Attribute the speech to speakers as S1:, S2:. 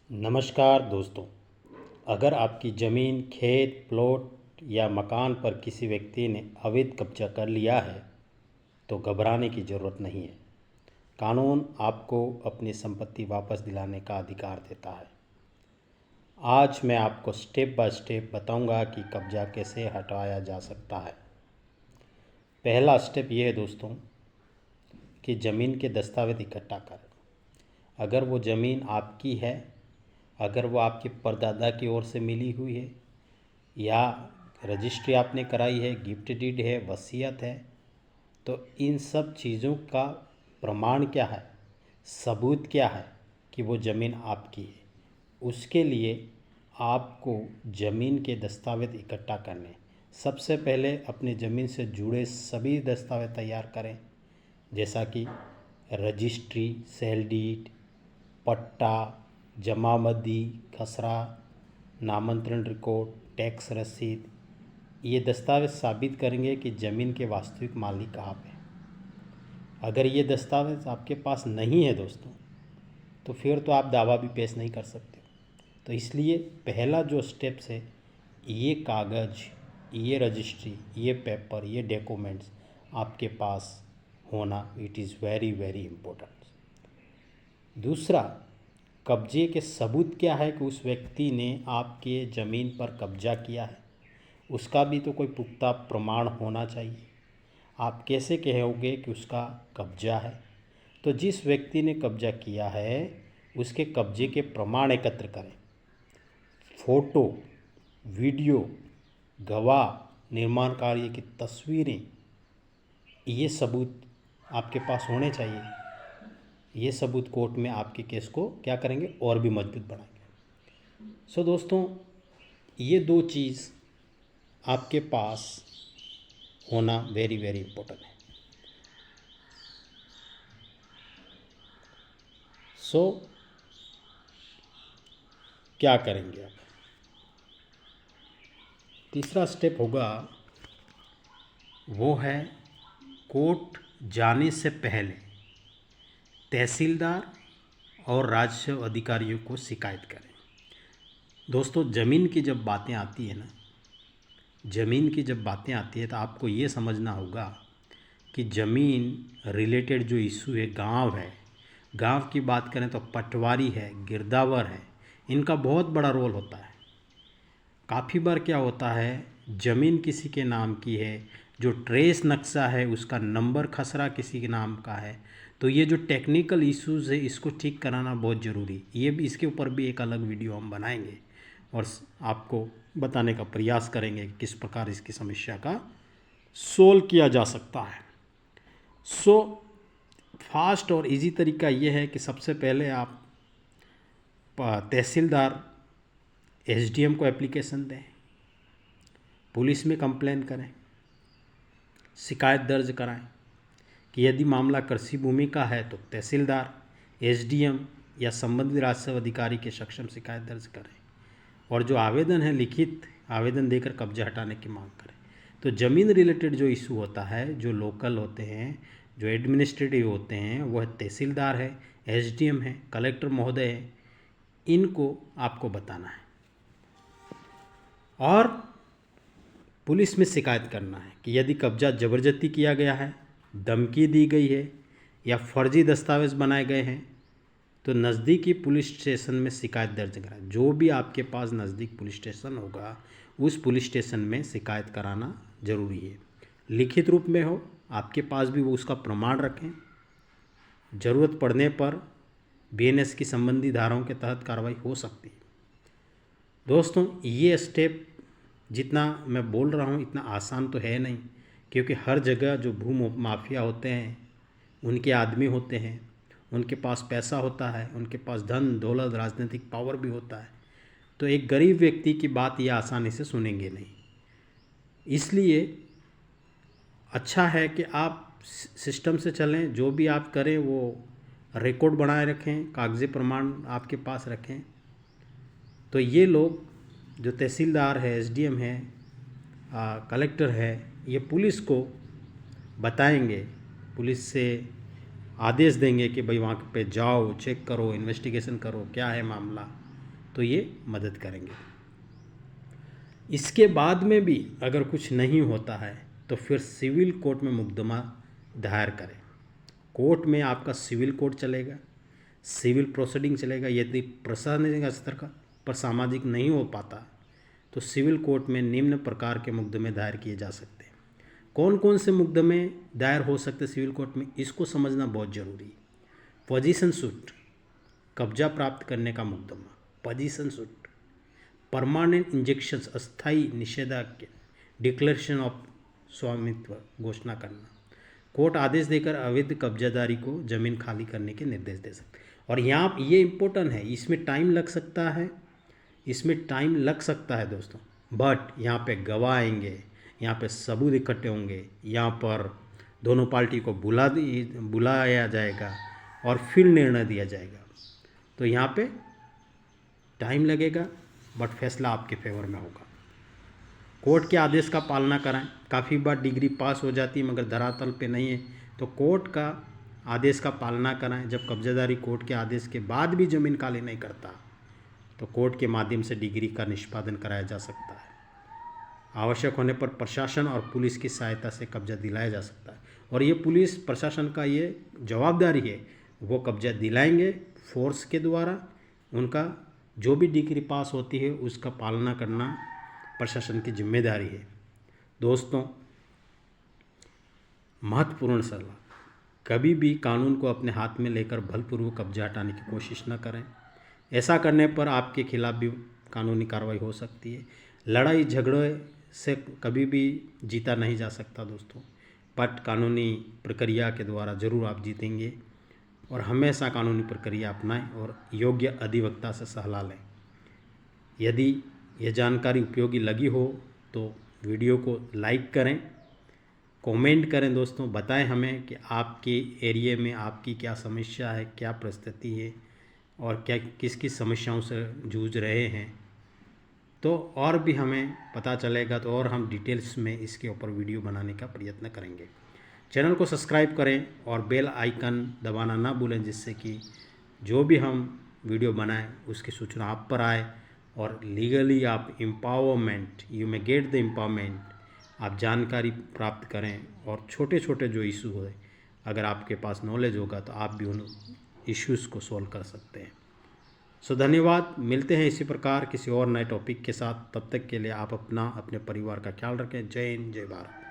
S1: नमस्कार दोस्तों। अगर आपकी ज़मीन, खेत, प्लॉट या मकान पर किसी व्यक्ति ने अवैध कब्जा कर लिया है तो घबराने की ज़रूरत नहीं है। कानून आपको अपनी संपत्ति वापस दिलाने का अधिकार देता है। आज मैं आपको स्टेप बाय स्टेप बताऊंगा कि कब्जा कैसे हटाया जा सकता है। पहला स्टेप ये है दोस्तों कि ज़मीन के दस्तावेज इकट्ठा करें। अगर वो ज़मीन आपकी है, अगर वो आपके परदादा की ओर से मिली हुई है या रजिस्ट्री आपने कराई है, गिफ्ट डीड है, वसीयत है, तो इन सब चीज़ों का प्रमाण क्या है, सबूत क्या है कि वो ज़मीन आपकी है। उसके लिए आपको ज़मीन के दस्तावेज इकट्ठा करने। सबसे पहले अपनी ज़मीन से जुड़े सभी दस्तावेज तैयार करें, जैसा कि रजिस्ट्री, सेल डीड, पट्टा, जमाबंदी, खसरा, नामांतरण रिकॉर्ड, टैक्स रसीद। ये दस्तावेज साबित करेंगे कि ज़मीन के वास्तविक मालिक आप हैं। अगर ये दस्तावेज आपके पास नहीं है दोस्तों, तो फिर तो आप दावा भी पेश नहीं कर सकते। तो इसलिए पहला जो स्टेप्स है, ये कागज़, ये रजिस्ट्री, ये पेपर, ये डॉक्यूमेंट्स आपके पास होना it is very very important. दूसरा, कब्जे के सबूत क्या है कि उस व्यक्ति ने आपके ज़मीन पर कब्जा किया है, उसका भी तो कोई पुख्ता प्रमाण होना चाहिए। आप कैसे कहोगे कि उसका कब्जा है? तो जिस व्यक्ति ने कब्जा किया है उसके कब्जे के प्रमाण एकत्र करें। फ़ोटो, वीडियो, गवाह, निर्माण कार्य की तस्वीरें, ये सबूत आपके पास होने चाहिए। ये सबूत कोर्ट में आपके केस को क्या करेंगे, और भी मजबूत बनाएंगे। सो दोस्तों, ये दो चीज़ आपके पास होना वेरी वेरी इम्पोर्टेंट है। सो क्या करेंगे आप? तीसरा स्टेप होगा, वो है कोर्ट जाने से पहले तहसीलदार और राजस्व अधिकारियों को शिकायत करें। दोस्तों, ज़मीन की जब बातें आती है ना, ज़मीन की जब बातें आती है तो आपको ये समझना होगा कि ज़मीन रिलेटेड जो इशू है, गांव है, गांव की बात करें तो पटवारी है, गिरदावर है, इनका बहुत बड़ा रोल होता है। काफ़ी बार क्या होता है, ज़मीन किसी के नाम की है, जो ट्रेस नक्शा है उसका नंबर खसरा किसी के नाम का है, तो ये जो टेक्निकल इश्यूज़ है इसको ठीक कराना बहुत ज़रूरी। ये भी, इसके ऊपर भी एक अलग वीडियो हम बनाएंगे और आपको बताने का प्रयास करेंगे कि किस प्रकार इसकी समस्या का सोल्व किया जा सकता है। सो फास्ट और इजी तरीका ये है कि सबसे पहले आप तहसीलदार, एसडीएम को एप्लीकेशन दें, पुलिस में कंप्लेन करें, शिकायत दर्ज कराएं कि यदि मामला कृषि भूमि का है तो तहसीलदार, एसडीएम या संबंधित राजस्व अधिकारी के सक्षम शिकायत दर्ज करें, और जो आवेदन है लिखित आवेदन देकर कब्जा हटाने की मांग करें। तो ज़मीन रिलेटेड जो इशू होता है, जो लोकल होते हैं, जो एडमिनिस्ट्रेटिव होते हैं, वह तहसीलदार है, एसडीएम है, कलेक्टर महोदय है, इनको आपको बताना है। और पुलिस में शिकायत करना है कि यदि कब्जा ज़बरदस्ती किया गया है, धमकी दी गई है या फर्जी दस्तावेज़ बनाए गए हैं, तो नज़दीकी पुलिस स्टेशन में शिकायत दर्ज कराएं। जो भी आपके पास नज़दीक पुलिस स्टेशन होगा उस पुलिस स्टेशन में शिकायत कराना ज़रूरी है। लिखित रूप में हो, आपके पास भी वो उसका प्रमाण रखें। ज़रूरत पड़ने पर बीएनएस की संबंधी धाराओं के तहत कार्रवाई हो सकती है। दोस्तों, ये स्टेप जितना मैं बोल रहा हूँ इतना आसान तो है नहीं, क्योंकि हर जगह जो भू माफिया होते हैं उनके आदमी होते हैं, उनके पास पैसा होता है, उनके पास धन दौलत राजनीतिक पावर भी होता है। तो एक गरीब व्यक्ति की बात ये आसानी से सुनेंगे नहीं। इसलिए अच्छा है कि आप सिस्टम से चलें, जो भी आप करें वो रिकॉर्ड बनाए रखें, कागजी प्रमाण आपके पास रखें। तो ये लोग जो तहसीलदार है, एसडीएम है, कलेक्टर है, ये पुलिस को बताएंगे, पुलिस से आदेश देंगे कि भाई वहाँ पे जाओ, चेक करो, इन्वेस्टिगेशन करो, क्या है मामला, तो ये मदद करेंगे। इसके बाद में भी अगर कुछ नहीं होता है तो फिर सिविल कोर्ट में मुकदमा दायर करें। कोर्ट में आपका सिविल कोर्ट चलेगा, सिविल प्रोसीडिंग चलेगा। यदि प्रशासनिक स्तर का पर सामाजिक नहीं हो पाता तो सिविल कोर्ट में निम्न प्रकार के मुकदमे दायर किए जा सकते हैं। कौन कौन से मुकदमे दायर हो सकते सिविल कोर्ट में, इसको समझना बहुत ज़रूरी है। पोजीशन सूट, कब्जा प्राप्त करने का मुकदमा, पोजीशन सूट, परमानेंट इंजेक्शंस, अस्थायी निषेधाज्ञा, डिक्लेरेशन ऑफ स्वामित्व घोषणा करना, कोर्ट आदेश देकर अवैध कब्जादारी को जमीन खाली करने के निर्देश दे सकते हैं। और यहाँ ये इम्पोर्टेंट है, इसमें टाइम लग सकता है, इसमें टाइम लग सकता है दोस्तों, बट यहाँ पे गवाह आएंगे, यहाँ पे सबूत इकट्ठे होंगे, यहाँ पर दोनों पार्टी को बुलाया जाएगा और फिर निर्णय दिया जाएगा। तो यहाँ पे टाइम लगेगा बट फैसला आपके फेवर में होगा। कोर्ट के आदेश का पालना कराएं। काफ़ी बार डिग्री पास हो जाती है मगर धरातल पे नहीं है, तो कोर्ट का आदेश का पालना कराएं। जब कब्जादारी कोर्ट के आदेश के बाद भी ज़मीन खाली नहीं करता तो कोर्ट के माध्यम से डिग्री का निष्पादन कराया जा सकता है। आवश्यक होने पर प्रशासन और पुलिस की सहायता से कब्जा दिलाया जा सकता है, और ये पुलिस प्रशासन का ये जवाबदारी है, वो कब्जा दिलाएंगे फोर्स के द्वारा। उनका जो भी डिग्री पास होती है उसका पालना करना प्रशासन की जिम्मेदारी है। दोस्तों, महत्वपूर्ण सलाह, कभी भी कानून को अपने हाथ में लेकर बलपूर्वक कब्जा हटाने की कोशिश न करें। ऐसा करने पर आपके खिलाफ भी कानूनी कार्रवाई हो सकती है। लड़ाई झगड़े से कभी भी जीता नहीं जा सकता दोस्तों, बट कानूनी प्रक्रिया के द्वारा ज़रूर आप जीतेंगे। और हमेशा कानूनी प्रक्रिया अपनाएं और योग्य अधिवक्ता से सलाह लें। यदि यह जानकारी उपयोगी लगी हो तो वीडियो को लाइक करें, कमेंट करें दोस्तों, बताएं हमें कि आपके एरिया में आपकी क्या समस्या है, क्या परिस्थिति है और क्या किस किस समस्याओं से जूझ रहे हैं। तो और भी हमें पता चलेगा तो और हम डिटेल्स में इसके ऊपर वीडियो बनाने का प्रयत्न करेंगे। चैनल को सब्सक्राइब करें और बेल आइकन दबाना ना भूलें, जिससे कि जो भी हम वीडियो बनाएं उसकी सूचना आप पर आए और लीगली आप empowerment, you may get the empowerment, आप जानकारी प्राप्त करें। और छोटे छोटे जो इशू है, अगर आपके पास नॉलेज होगा तो आप भी उन इश्यूज़ को सॉल्व कर सकते हैं। सो धन्यवाद। मिलते हैं इसी प्रकार किसी और नए टॉपिक के साथ। तब तक के लिए आप अपना, अपने परिवार का ख्याल रखें। जय हिंद, जय भारत।